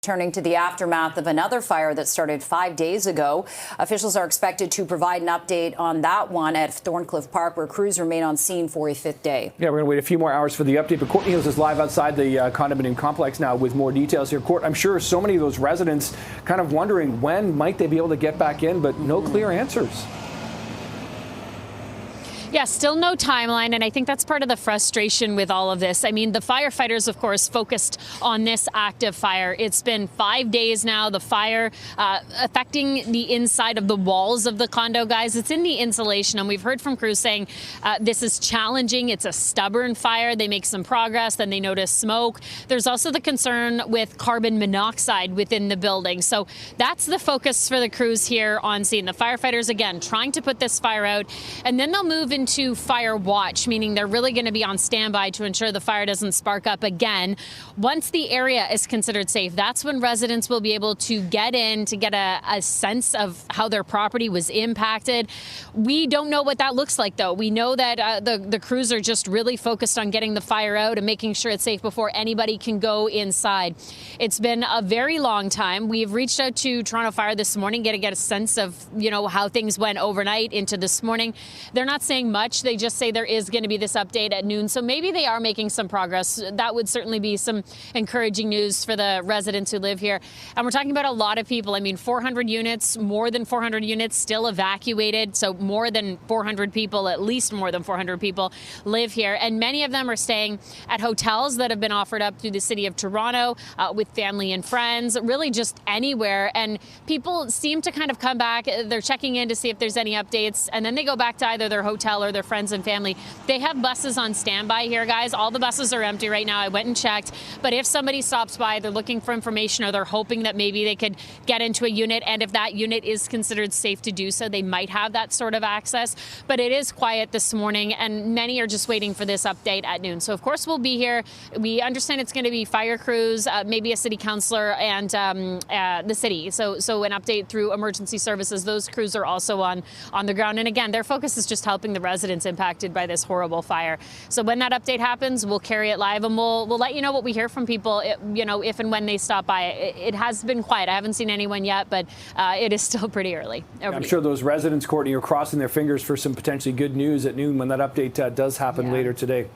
Turning to the aftermath of another fire that started 5 days ago. Officials are expected to provide an update on that one at Thorncliffe Park, where crews remain on scene for a fifth day. Yeah, we're going to wait a few more hours for the update, but Courtney Heels is live outside the condominium complex now with more details here. Court, I'm sure so many of those residents kind of wondering when might they be able to get back in, but no clear answers. Yeah, still no timeline, and I think that's part of the frustration with all of this. I mean, the firefighters, of course, focused on this active fire. It's been 5 days now, the fire affecting the inside of the walls of the condo, guys. It's in the insulation, and we've heard from crews saying this is challenging. It's a stubborn fire. They make some progress, then they notice smoke. There's also the concern with carbon monoxide within the building. So that's the focus for the crews here on scene. The firefighters, again, trying to put this fire out, and then they'll move into fire watch, meaning they're really going to be on standby to ensure the fire doesn't spark up again. Once the area is considered safe, that's when residents will be able to get in to get a sense of how their property was impacted. We don't know what that looks like, though. We know that the crews are just really focused on getting the fire out and making sure it's safe before anybody can go inside. It's been a very long time. We've reached out to Toronto Fire this morning to get a sense of, how things went overnight into this morning. They're not saying much. They just say there is going to be this update at noon. So maybe they are making some progress. That would certainly be some encouraging news for the residents who live here. And we're talking about a lot of people. I mean, 400 units, more than 400 units still evacuated. So more than 400 people, at least more than 400 people live here. And many of them are staying at hotels that have been offered up through the city of Toronto with family and friends, really just anywhere. And people seem to kind of come back. They're checking in to see if there's any updates. And then they go back to either their hotel or their friends and family. They have buses on standby here, guys. All the buses are empty right now. I went and checked. But if somebody stops by, they're looking for information or they're hoping that maybe they could get into a unit. And if that unit is considered safe to do so, they might have that sort of access. But it is quiet this morning, and many are just waiting for this update at noon. So, of course, we'll be here. We understand it's going to be fire crews, maybe a city councillor and the city. So an update through emergency services. Those crews are also on the ground. And again, their focus is just helping the residents impacted by this horrible fire. So when that update happens, we'll carry it live, and we'll let you know what we hear from people, if and when they stop by. It has been quiet. I haven't seen anyone yet, but it is still pretty early. I'm sure those residents, Courtney, are crossing their fingers for some potentially good news at noon when that update does happen later today.